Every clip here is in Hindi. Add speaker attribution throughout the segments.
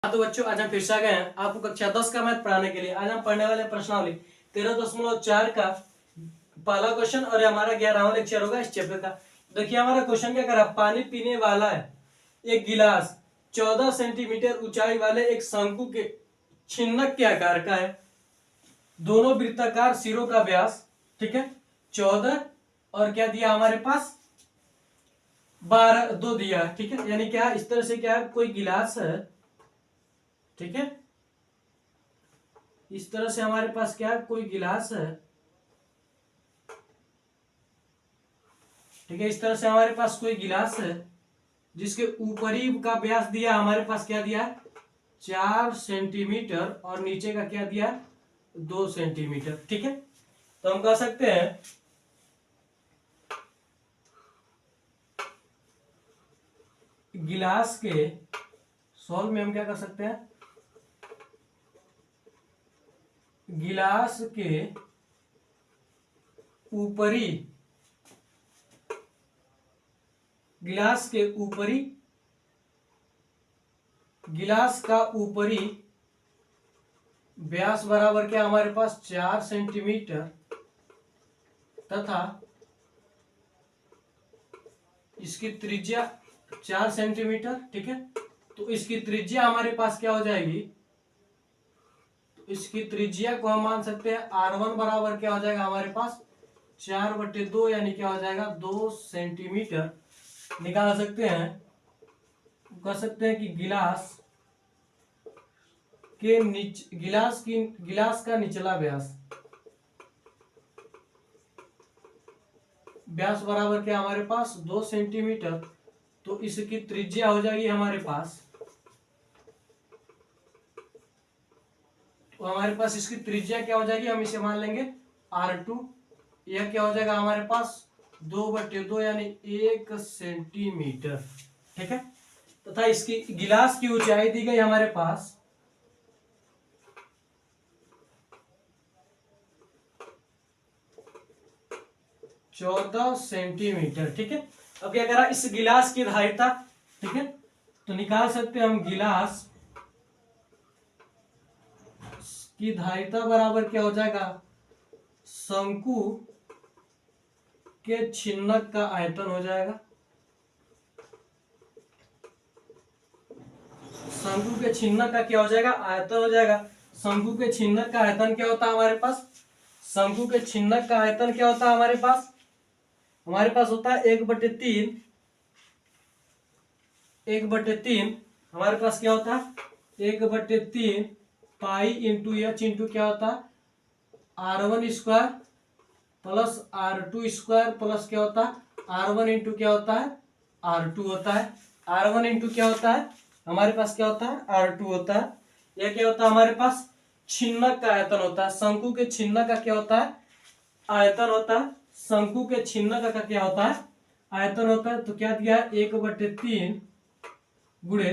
Speaker 1: हाँ तो बच्चों, आज हम फिर से आ गए हैं आपको कक्षा 10 का मैथ पढ़ाने के लिए। आज हम पढ़ने वाले प्रश्नावली 13.4 का पहला क्वेश्चन और हमारा 11वां लेक्चर होगा इस चैप्टर का। देखिए हमारा क्वेश्चन क्या कर रहा है, पानी पीने वाला है एक गिलास 14 सेंटीमीटर ऊंचाई वाले एक शंकु के छिन्नक के आकार का है। दोनों वृत्ताकार सिरों का व्यास, ठीक है, 14 और क्या दिया हमारे पास 12 दो दिया, ठीक है। यानी क्या इस तरह से क्या है, कोई गिलास है, ठीक है, इस तरह से हमारे पास क्या है, कोई गिलास है, ठीक है, इस तरह से हमारे पास कोई गिलास है जिसके ऊपरी का व्यास दिया हमारे पास क्या दिया है 4 सेंटीमीटर और नीचे का क्या दिया 2 सेंटीमीटर, ठीक है। तो हम कह सकते हैं गिलास के सॉल्व में हम क्या कर सकते हैं, गिलास के ऊपरी, गिलास के ऊपरी, गिलास का ऊपरी व्यास बराबर क्या हमारे पास 4 सेंटीमीटर तथा इसकी त्रिज्या 4 सेंटीमीटर, ठीक है। तो इसकी त्रिज्या हमारे पास क्या हो जाएगी, तो इसकी त्रिज्या को हम मान सकते हैं R1 बराबर क्या हो जाएगा हमारे पास 4/2 यानी क्या हो जाएगा 2 सेंटीमीटर निकाल सकते हैं। कह सकते हैं कि गिलास के गिलास का निचला व्यास, व्यास बराबर क्या हमारे पास 2 सेंटीमीटर, तो इसकी त्रिज्या हो जाएगी हमारे पास, तो हमारे पास इसकी त्रिज्या क्या हो जाएगी, हम इसे मान लेंगे R2। यह क्या हो जाएगा हमारे पास 2/2 यानी 1 सेंटीमीटर, ठीक है। तथा इसकी गिलास की ऊंचाई दी गई हमारे पास 14 सेंटीमीटर, ठीक है। अब क्या करा, इस गिलास की धारिता, ठीक है, तो निकाल सकते हैं हम गिलास की धारिता बराबर क्या हो जाएगा शंकु के छिन्नक का आयतन हो जाएगा। शंकु के छिन्नक का क्या हो जाएगा आयतन हो जाएगा। शंकु के छिन्नक का आयतन क्या होता है हमारे पास, शंकु के छिन्नक का आयतन क्या होता है हमारे पास, हमारे पास होता है 1/3, 1/3 हमारे पास क्या होता है 1/3 पाई इंटू एच इंटू क्या होता है R1 square plus R2 square plus क्या होता है R1 इंटू क्या होता है R2 होता है। R1 इंटू क्या होता है हमारे पास क्या होता है R2 होता है। यह क्या होता है हमारे पास छिन्नक का आयतन होता है। शंकु के छिन्नक का क्या होता है आयतन होता है। शंकु के छिन्नक का क्या होता है आयतन होता है। तो क्या दिया है 1/3 गुणे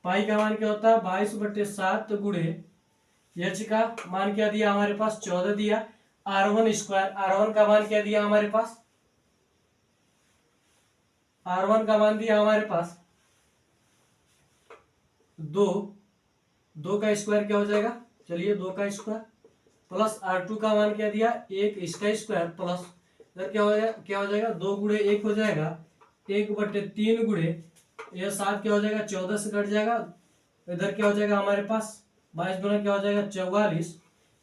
Speaker 1: पाई का मान क्या होता है 22/7 गुणे एच का मान क्या दिया हमारे पास 14 दिया। R1 स्क्वायर, R1 का मान क्या दिया हमारे पास, R1 का मान दिया हमारे पास 2, 2 का स्क्वायर क्या हो जाएगा, चलिए 2 का स्क्वायर प्लस R2 का मान क्या दिया 1 इसका स्क्वायर प्लस इधर क्या हो जाएगा 2 गुणे 1 हो जाएगा 1/3 गुणे यह 7 क्या हो जाएगा 14 से कट जाएगा। इधर क्या हो जाएगा हमारे पास 22 दूना क्या हो जाएगा 44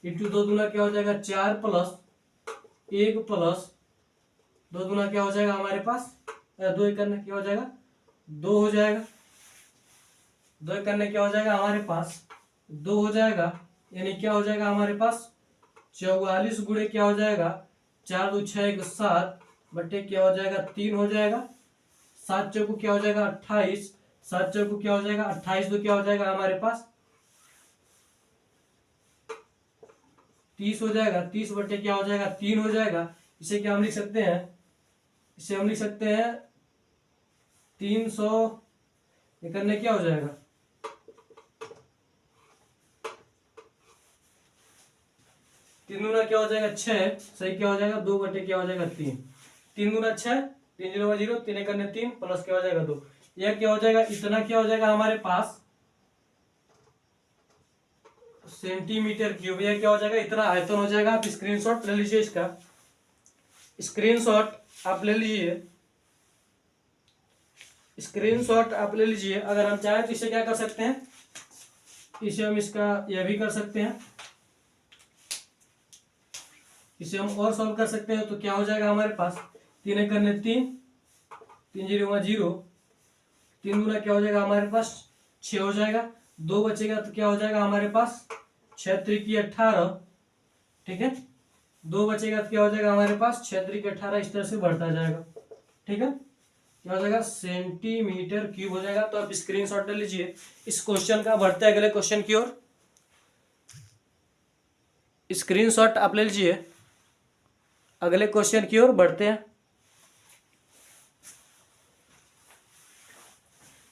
Speaker 1: इंटू 2 दूना क्या हो जाएगा 4 प्लस 1 प्लस 2 दूना क्या हो जाएगा हमारे पास 2 एक करने क्या हो जाएगा 2 हो जाएगा। 2 एक करने क्या हो जाएगा हमारे पास 2 हो जाएगा यानी क्या हो जाएगा हमारे पास 44 गुणे क्या हो जाएगा 4 2 6 1 7 बटे क्या हो जाएगा 3 हो जाएगा। 7 चौको क्या हो जाएगा 28, 7 चौको क्या हो जाएगा 28 तो क्या हो जाएगा हमारे पास 30 हो जाएगा। 30 बटे क्या हो जाएगा 3 हो जाएगा। इसे क्या हम लिख सकते हैं, इसे हम लिख सकते हैं 300 करने क्या हो जाएगा 3 दूना क्या हो जाएगा 6, सही क्या हो जाएगा 2 बटे क्या हो जाएगा 3, 3 दूना 6 3 0 0 3 करने 3 प्लस क्या हो जाएगा 2। यह क्या हो जाएगा इतना क्या हो जाएगा हमारे पास सेंटीमीटर क्यूब। यह क्या हो जाएगा, इतना आयतन हो जाएगा। आप स्क्रीनशॉट ले लीजिए, इसका स्क्रीनशॉट आप ले लीजिए, स्क्रीनशॉट आप ले लीजिए। अगर हम चाहें तो इसे क्या कर सकते हैं, इसे हम इसका यह भी कर सकते हैं, इसे हम और सॉल्व कर सकते हैं। तो क्या हो जाएगा हमारे पास, 3 एक करने 3, 3 0 0, 3 गुना क्या हो जाएगा हमारे पास 6 हो जाएगा। 2 बचेगा तो क्या हो जाएगा हमारे पास 6 त्रिकी 18, ठीक है। 2 बचेगा तो क्या हो जाएगा हमारे पास 6 त्रिकी 18, इस तरह से बढ़ता जाएगा, ठीक है। क्या हो जाएगा, सेंटीमीटर क्यूब हो जाएगा। तो आप स्क्रीनशॉट ले लीजिए इस क्वेश्चन का। बढ़ते हैं अगले क्वेश्चन की ओर। स्क्रीनशॉट आप ले लीजिए, अगले क्वेश्चन की ओर बढ़ते हैं।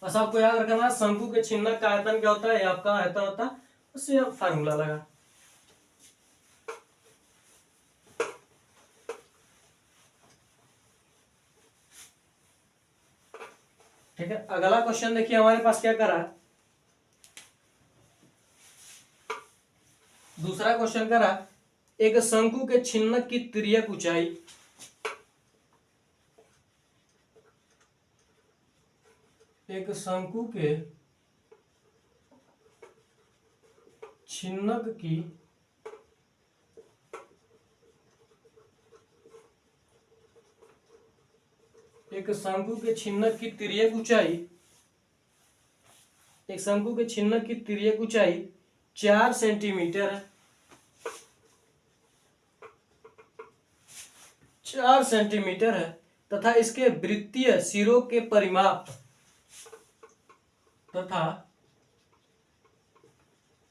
Speaker 1: बस आपको याद रखना है, शंकु के छिन्नक का आयतन क्या होता है, आपका आयतन होता है, उससे आप फार्मूला लगा। ठीक है, अगला क्वेश्चन देखिए हमारे पास क्या करा है। दूसरा क्वेश्चन करा, एक शंकु के छिन्नक की तिर्यक ऊंचाई, एक शंकु के छिन्नक की एक शंकु के छिन्नक की तिर्यक ऊंचाई, एक शंकु के छिन्नक की तिर्यक ऊंचाई 4 सेंटीमीटर है, 4 सेंटीमीटर है, तथा इसके वृत्तीय सिरों के परिमाप, तथा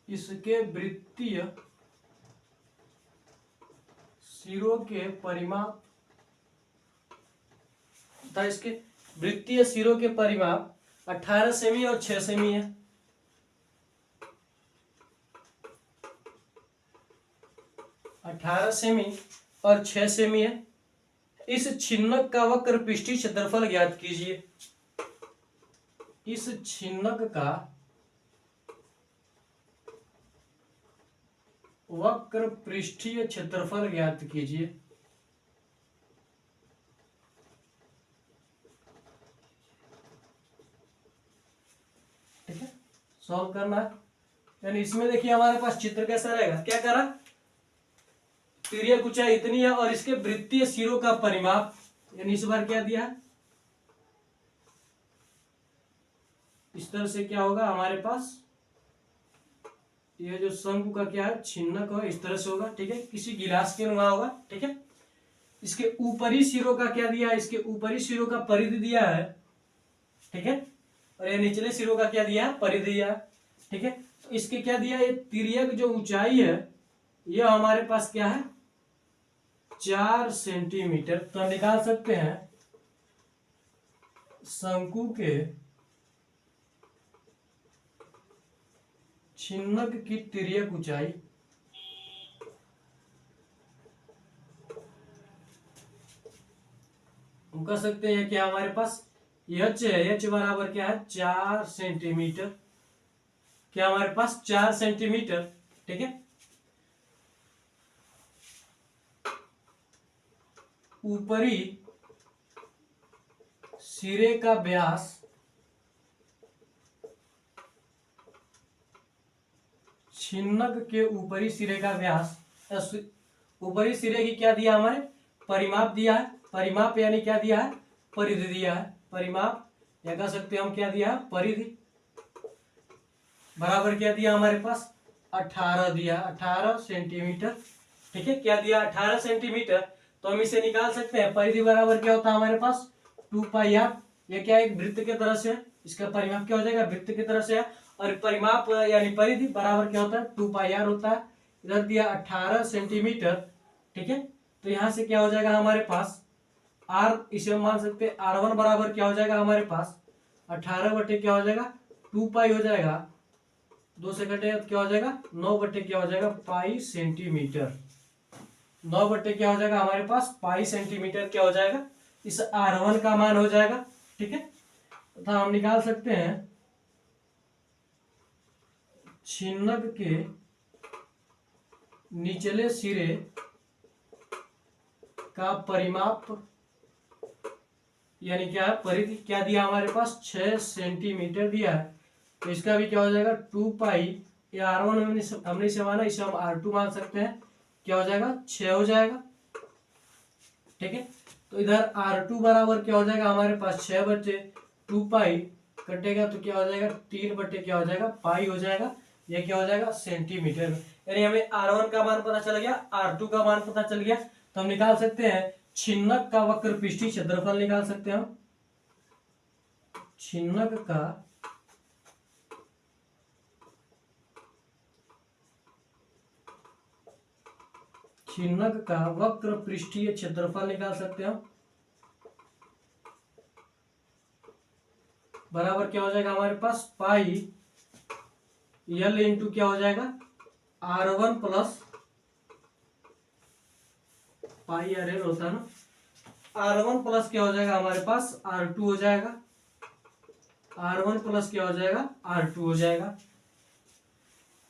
Speaker 1: इसके वृत्तीय सिरों के परिमाप, तथा इसके वृत्तीय सिरों के परिमाप 18 सेमी और 6 सेमी है। अठारह सेमी और 6 सेमी है। इस छिन्नक का वक्र पृष्ठीय क्षेत्रफल ज्ञात कीजिए। इस छिन्नक का वक्र पृष्ठीय क्षेत्रफल ज्ञात कीजिए। ठीक है, सॉल्व करना है। यानी इसमें देखिए हमारे पास चित्र कैसा रहेगा, क्या करा, तिर्यक ऊंचाई इतनी है और इसके वृत्तीय सिरों का परिमाप, यानी इस बार क्या दिया है, इस तरह से क्या होगा हमारे पास, ये जो शंकु का क्या है छिन्नक है, इस तरह से होगा। ठीक है, किसी गिलास के नुमा होगा। ठीक है, इसके ऊपरी सिरों का क्या दिया है, इसके ऊपरी सिरों का परिधि दिया है। ठीक है, और ये निचले सिरों का क्या दिया है, परिधि दिया है। ठीक है, तो इसके क्या दिया, ये तिर्यक जो ऊंचाई है यह हमारे पास क्या है 4 सेंटीमीटर। तो हम निकाल सकते हैं शंकु के छिन्नक की तिर्यक ऊंचाई हम कह सकते हैं कि हमारे पास एच है, एच बराबर क्या है 4 सेंटीमीटर। क्या हमारे पास 4 सेंटीमीटर। ठीक है, ऊपरी सिरे का व्यास छिन्नक के ऊपरी सिरे का व्यास, ऊपरी सिरे की क्या दिया हमारे परिमाप दिया है। परिमाप यानी क्या दिया है, परिधि दिया है। परिमाप या कह सकते हैं हम क्या दिया है, परिधि, बराबर क्या दिया हमारे पास 18 दिया, 18 सेंटीमीटर। ठीक है, क्या दिया 18 सेंटीमीटर। तो हम इसे निकाल सकते हैं, परिधि बराबर क्या होता है हमारे पास 2πr। ये क्या एक वृत्त की तरह से है, इसका परिमाप क्या हो जाएगा वृत्त की तरह से है, और परिमाप यानी परिधि बराबर क्या होता है 2πr होता है। इधर दिया 18 सेंटीमीटर। ठीक है, तो यहाँ से क्या हो जाएगा हमारे पास r, इसे हम मान सकते हैं r1 बराबर क्या हो जाएगा हमारे पास 18 बटे क्या हो जाएगा 2π हो जाएगा, 2 से कटे क्या हो जाएगा 9 बटे क्या हो जाएगा पाई सेंटीमीटर। 9 बटे क्या हो जाएगा हमारे पास पाई सेंटीमीटर क्या हो जाएगा, इस r1 का मान हो जाएगा। ठीक है, तथा हम निकाल सकते हैं छिन्नक के निचले सिरे का परिमाप, यानी क्या है, परिधि क्या दिया हमारे पास, 6 सेंटीमीटर दिया है। तो इसका भी क्या हो जाएगा, 2 पाई, ये R1 हमने इसे माना, इसे हम R2 मान सकते हैं, क्या हो जाएगा, 6 हो जाएगा। ठीक है, तो इधर R2 बराबर क्या हो जाएगा हमारे पास, 6 बटे 2 पाई कटेगा तो क्या हो जाएगा, 3 बटे क्या हो जाएगा, पाई हो जाएगा। ये क्या हो जाएगा, सेंटीमीटर में। यानी हमें R1 का मान पता चल गया, R2 का मान पता चल गया, तो हम निकाल सकते हैं छिन्नक का वक्र पृष्ठीय क्षेत्रफल निकाल सकते हैं हम। छिन्नक का वक्र पृष्ठीय क्षेत्रफल निकाल सकते हैं हम। बराबर क्या हो जाएगा हमारे पास, पाई L इंटू क्या हो जाएगा, R1 plus pi R L होता है ना, R1 प्लस क्या हो जाएगा हमारे पास, R2 हो जाएगा, R1 प्लस क्या हो जाएगा, R2 हो जाएगा।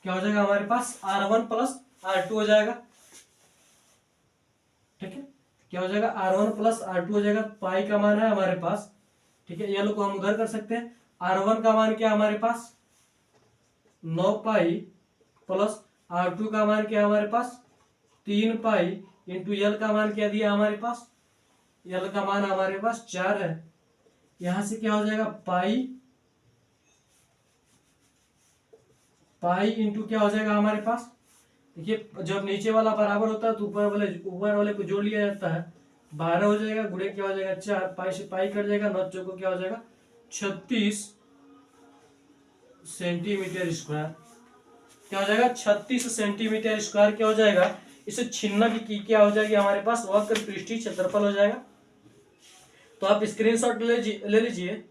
Speaker 1: क्या हो जाएगा हमारे पास, R1 प्लस R2 हो जाएगा। ठीक है, क्या हो जाएगा, R1 प्लस R2 हो जाएगा। पाई का मान है हमारे पास, ठीक है, ये लोग को हम उधर कर सकते हैं। R1 का मान क्या हमारे पास, 9 पाई प्लस R2 का मान क्या है हमारे पास, 3 पाई इंटू L का मान क्या दिया हमारे पास, L का मान हमारे पास 4 है। यहां से क्या हो जाएगा, पाई इंटू क्या हो जाएगा हमारे पास, देखिए जब नीचे वाला बराबर होता है तो ऊपर वाले को जोड़ लिया जाता है। 12 हो जाएगा, गुणे क्या हो जाएगा 4, पाई से पाई कट जाएगा, 9 चौको क्या हो जाएगा 36 सेंटीमीटर स्क्वायर। क्या हो जाएगा, 36 सेंटीमीटर स्क्वायर क्या हो जाएगा, इसे छिन्नक की क्या हो जाएगी हमारे पास, वक्र पृष्ठीय क्षेत्रफल हो जाएगा। तो आप स्क्रीनशॉट ले लीजिए।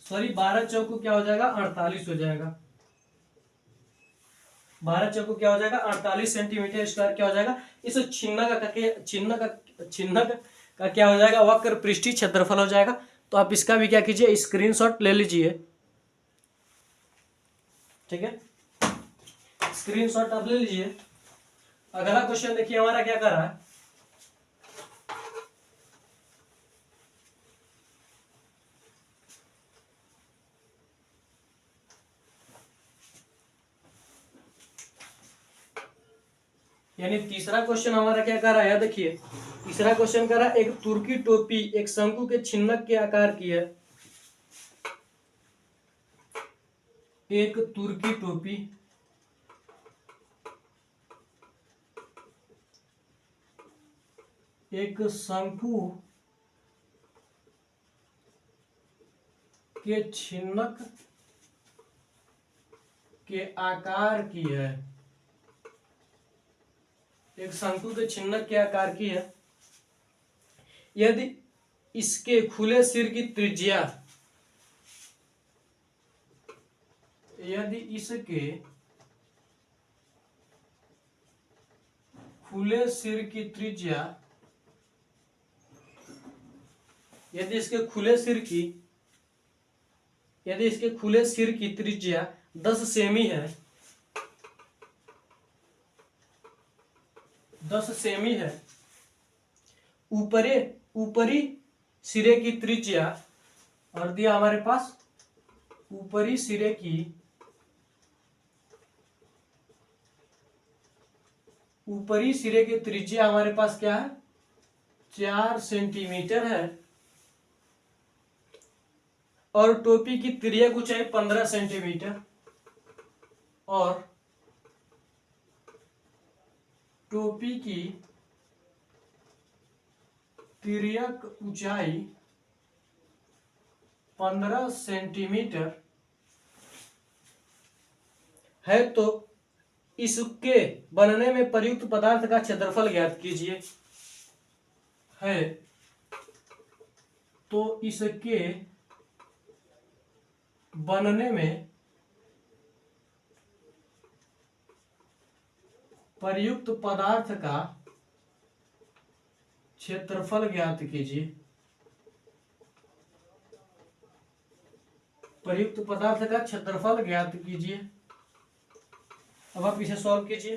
Speaker 1: सॉरी, 12 चौको क्या हो जाएगा, 48 हो जाएगा। 12 चौको क्या हो जाएगा, 48 सेंटीमीटर स्क्वायर क्या हो जाएगा, इस छिन्नक का क्या हो जाएगा, वक्र पृष्ठीय क्षेत्रफल हो जाएगा। तो आप इसका भी क्या कीजिए, स्क्रीनशॉट ले लीजिए। ठीक है, स्क्रीनशॉट आप ले लीजिए। अगला क्वेश्चन देखिए हमारा क्या कर रहा है, यानी तीसरा क्वेश्चन हमारा क्या कर रहा है, देखिए तीसरा क्वेश्चन कर रहा है, एक तुर्की टोपी एक शंकु के छिन्नक के आकार की है। एक तुर्की टोपी एक शंकु के छिन्नक के आकार की है। एक शंकु के छिन्नक के आकार की है। यदि इसके खुले सिर की त्रिज्या, यदि इसके खुले सिर की त्रिज्या, यदि इसके खुले सिर की, यदि इसके खुले सिर की त्रिज्या 10 सेमी है, 10 सेमी है, ऊपरी सिरे की त्रिज्या, और दिया हमारे पास ऊपरी सिरे की, ऊपरी सिरे की त्रिज्या हमारे पास क्या है, 4 सेंटीमीटर है, और टोपी की तिर्यक ऊंचाई 15 सेंटीमीटर, और टोपी की तिर्यक ऊंचाई 15 सेंटीमीटर है, तो इसके बनने में प्रयुक्त पदार्थ का क्षेत्रफल ज्ञात कीजिए। है तो इसके बनने में प्रयुक्त पदार्थ का क्षेत्रफल ज्ञात कीजिए। प्रयुक्त पदार्थ का क्षेत्रफल ज्ञात कीजिए। अब आप इसे सॉल्व कीजिए,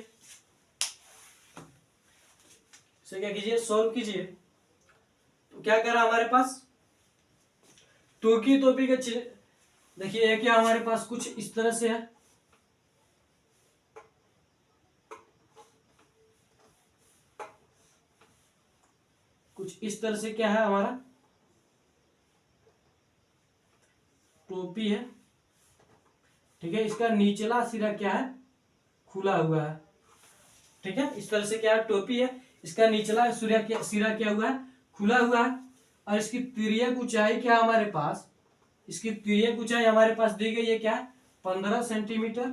Speaker 1: इसे क्या कीजिए, सॉल्व कीजिए। तो क्या करा हमारे पास, टू की टोपी का देखिए ये क्या हमारे पास कुछ इस तरह से है, कुछ इस तरह से क्या है हमारा टोपी है, ठीक है। इसका निचला सिरा क्या है, खुला हुआ है, ठीक है। इस तरह से क्या है, टोपी है, इसका निचला सिरा क्या हुआ है, खुला हुआ है। और इसकी तिर्यक ऊंचाई क्या हमारे पास, इसकी तिर्यक ऊंचाई हमारे पास दी गई है क्या, 15 सेंटीमीटर,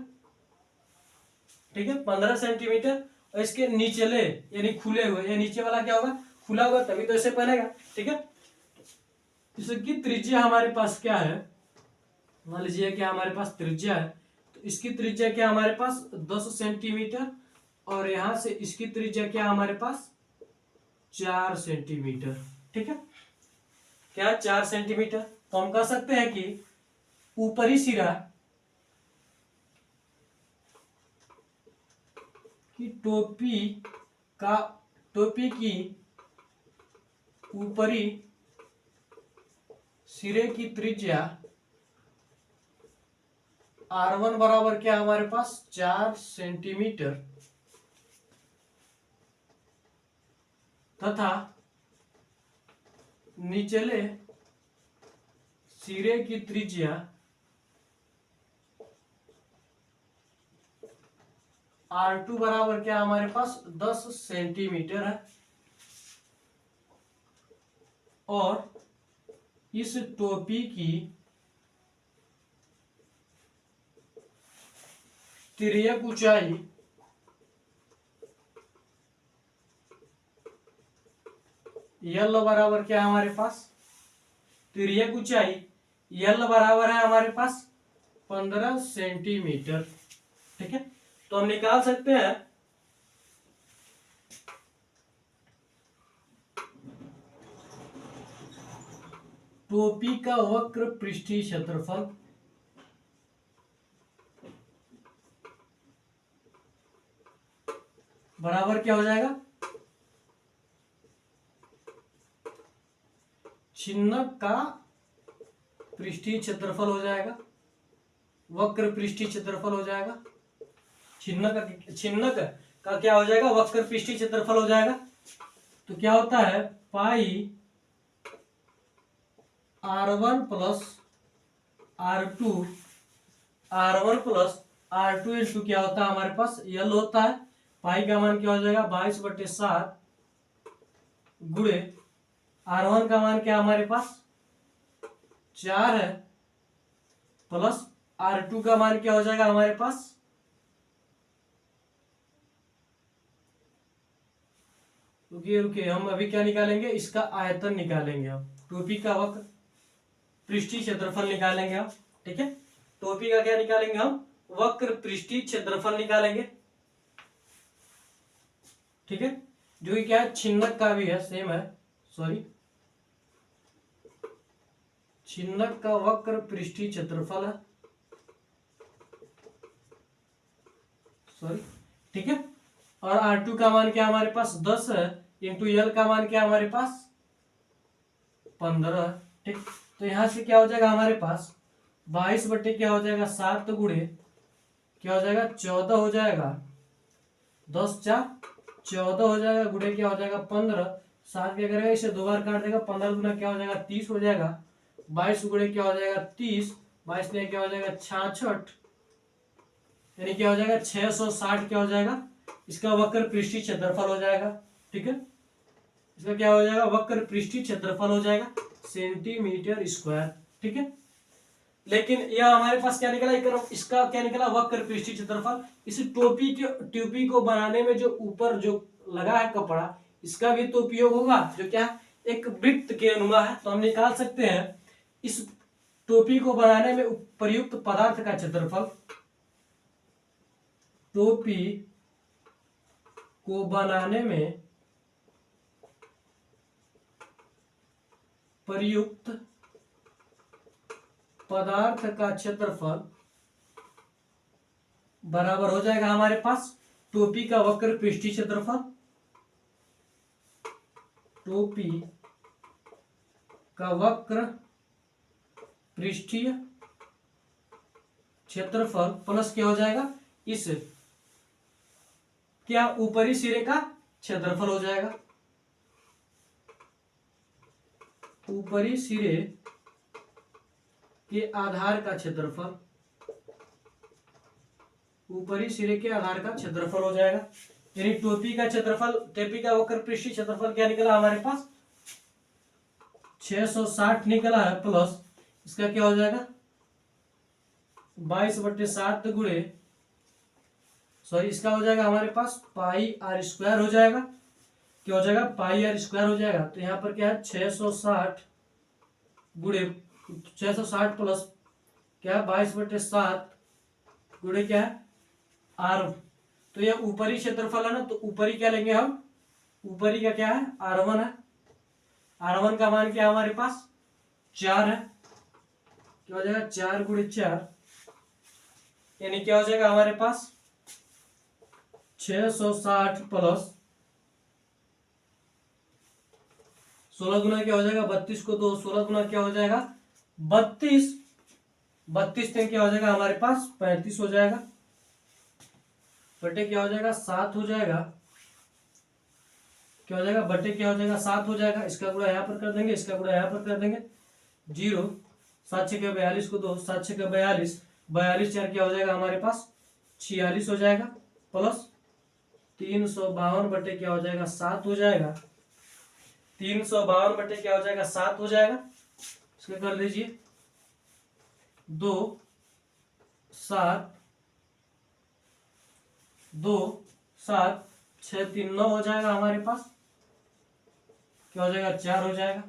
Speaker 1: ठीक है, 15 सेंटीमीटर। और इसके निचले यानी खुले हुए, या नीचे वाला क्या होगा, खुला हुआ, तभी तो ऐसे बनेगा, ठीक है। इसकी त्रिज्या हमारे पास क्या है, मान लीजिए क्या हमारे पास त्रिज्या है, तो इसकी त्रिज्या क्या हमारे पास 10 सेंटीमीटर, और यहां से इसकी त्रिज्या क्या हमारे पास 4 सेंटीमीटर, ठीक है, क्या 4 सेंटीमीटर। तो हम कह सकते हैं कि ऊपरी सिरा की टोपी की ऊपरी सिरे की त्रिज्या R1 बराबर क्या हमारे पास 4 सेंटीमीटर, तथा निचले सिरे की त्रिज्या R2 बराबर क्या हमारे पास 10 सेंटीमीटर है। और इस टोपी की तिर्यक ऊंचाई L बराबर क्या है हमारे पास, तिर्यक ऊंचाई L बराबर है हमारे पास 15 सेंटीमीटर, ठीक है। तो हम निकाल सकते हैं टोपी का वक्र पृष्ठीय क्षेत्रफल बराबर क्या हो जाएगा, छिन्नक का पृष्ठीय क्षेत्रफल हो जाएगा, वक्र पृष्ठीय क्षेत्रफल हो जाएगा, छिन्नक का क्या हो जाएगा, वक्र पृष्ठीय क्षेत्रफल हो जाएगा। तो क्या होता है, पाई R1 प्लस R2 इंटू क्या होता है हमारे पास L होता है। पाई का मान क्या हो जाएगा 22/7 गुणे R1 का मान क्या हमारे पास 4 है, प्लस R2 का मान क्या हो जाएगा हमारे पास, रुकिए हम अभी क्या निकालेंगे, इसका आयतन निकालेंगे हम, टोपी का वक्र पृष्ठीय क्षेत्रफल निकालेंगे हम, ठीक है। टोपी का क्या निकालेंगे हम, वक्र पृष्ठीय क्षेत्रफल निकालेंगे, ठीक है, जो कि क्या है छिन्नक का भी है, सेम है, सॉरी, छिन्नक का वक्र पृष्ठीय क्षेत्रफल है, सॉरी, ठीक है। और R2 का मान क्या हमारे पास 10 है, इंटू L का मान क्या हमारे पास 15, ठीक। तो यहां से क्या हो जाएगा हमारे पास 22 क्या हो जाएगा 7 गुणे क्या हो जाएगा 14 हो जाएगा, 10 4 14 हो जाएगा, गुणे क्या हो जाएगा 15, 7 क्या करेगा इसे 2 बार काट देगा, 15 गुना क्या हो जाएगा 30 हो जाएगा, 22 गुणे क्या हो जाएगा 30, 22 ने क्या हो जाएगा 66, यानी क्या हो जाएगा 660 क्या हो जाएगा, इसका वक्र पृष्ठीय क्षेत्रफल हो जाएगा, ठीक है। इसका क्या हो जाएगा, वक्र पृष्ठीय क्षेत्रफल हो जाएगा सेंटीमीटर स्क्वायर, ठीक है। लेकिन यह हमारे पास क्या निकला, इसका क्या निकला वक्र पृष्ठीय क्षेत्रफल। इस टोपी को बनाने में जो ऊपर जो लगा है कपड़ा, इसका भी तो उपयोग होगा, जो क्या एक वृत्त के अनुमा है। तो हम निकाल सकते हैं इस टोपी को बनाने में प्रयुक्त पदार्थ का क्षेत्रफल, टोपी को बनाने में प्रयुक्त पदार्थ का क्षेत्रफल बराबर हो जाएगा हमारे पास टोपी का वक्र पृष्ठीय क्षेत्रफल, टोपी का वक्र पृष्ठीय क्षेत्रफल प्लस क्या हो जाएगा इस क्या ऊपरी सिरे का क्षेत्रफल हो जाएगा, ऊपरी सिरे के आधार का क्षेत्रफल, ऊपरी सिरे के आधार का क्षेत्रफल हो जाएगा। यानी टोपी का क्षेत्रफल, टोपी का वक्र पृष्ठीय क्षेत्रफल क्या निकला हमारे पास 660 निकला है, प्लस इसका क्या हो जाएगा 22/7 गुणे, सॉरी इसका हो जाएगा हमारे पास पाई आर स्क्वायर हो जाएगा, क्या हो जाएगा पाई आर स्क्वायर हो जाएगा। तो यहाँ पर क्या है 660 गुणे 660 प्लस क्या है 22/7 गुणे क्या है आर। तो यह ऊपरी क्षेत्रफल है ना, तो ऊपरी क्या लेंगे हम, ऊपरी का क्या है R1 है, R1 का मान क्या है हमारे पास 4 है, क्या हो जाएगा 4 गुणे 4, यानी क्या हो जाएगा हमारे पास 660 प्लस 16 गुना क्या हो जाएगा 32 को 2, 16 गुना क्या हो जाएगा 32, 32 दिन क्या हो जाएगा हमारे पास 35 हो जाएगा, बटे क्या हो जाएगा 7 हो जाएगा, क्या हो जाएगा बटे क्या हो जाएगा 7 हो जाएगा। इसका गुणा यहाँ पर कर देंगे, इसका गुणा यहाँ पर कर देंगे, 0 7 6 42 को 2, 7 6 42, 42 4 क्या हो जाएगा हमारे पास 46 हो जाएगा, प्लस 352 बटे क्या हो जाएगा 7 हो जाएगा, 352 बटे क्या हो जाएगा 7 हो जाएगा। इसका कर लीजिए 2 7 2 7 6 3 9 हो जाएगा हमारे पास, क्या हो जाएगा 4 हो जाएगा,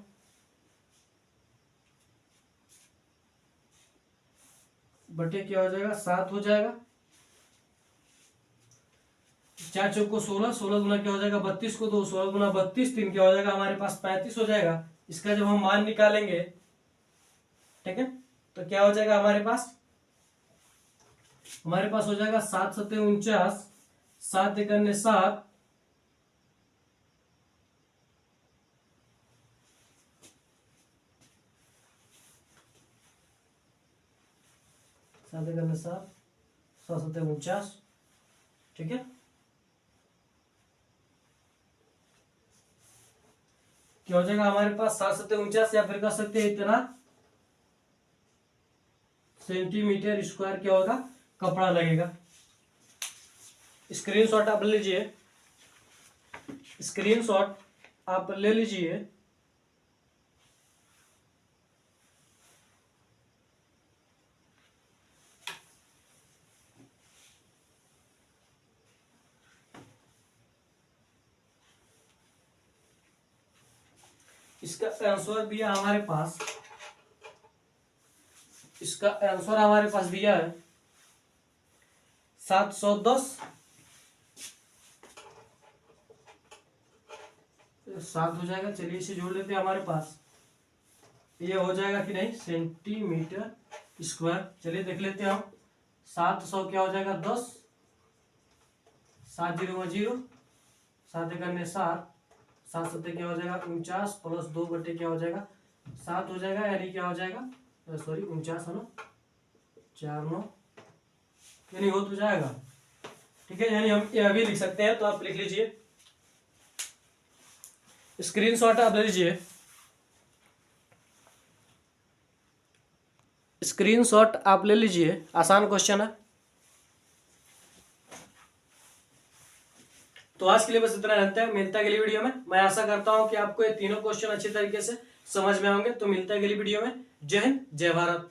Speaker 1: बटे क्या हो जाएगा 7 हो जाएगा, 4 चौक को 16, 16 गुना क्या हो जाएगा 32 को 2, 16 गुना 32, 3 क्या हो जाएगा हमारे पास 35 हो जाएगा। इसका जब हम मान निकालेंगे, ठीक है, तो क्या हो जाएगा हमारे पास हो जाएगा 7 7 49, 7 1 7, सात 7 49, ठीक है, क्या हो जाएगा हमारे पास 7 7 49, या फिर कर सकते हैं इतना सेंटीमीटर स्क्वायर क्या होगा कपड़ा लगेगा। स्क्रीनशॉट आप ले लीजिए, स्क्रीनशॉट आप ले लीजिए, इसका आंसर भी है हमारे पास, इसका आंसर हमारे पास दिया है 710, 7 हो जाएगा। चलिए इसे जोड़ लेते हैं हमारे पास, ये हो जाएगा कि नहीं सेंटीमीटर स्क्वायर। चलिए देख लेते हैं हम, 700 क्या हो जाएगा 10, 7 0 0, 7 1 7, 7 7 क्या हो जाएगा 49, प्लस 2 बटे क्या हो जाएगा 7 हो जाएगा, यानी क्या हो जाएगा सॉरी 49 है ना, 4 9, यानी हो तो जाएगा, ठीक है, यानी हम ये अभी लिख सकते हैं। तो आप लिख लीजिए, स्क्रीनशॉट आप ले लीजिए, स्क्रीनशॉट आप ले लीजिए, आसान क्वेश्चन है। तो आज के लिए बस इतना रहता है, मिलता है अगली वीडियो में। मैं आशा करता हूं कि आपको ये तीनों क्वेश्चन अच्छी तरीके से समझ में होंगे। तो मिलता है अगली वीडियो में। जय हिंद, जय भारत।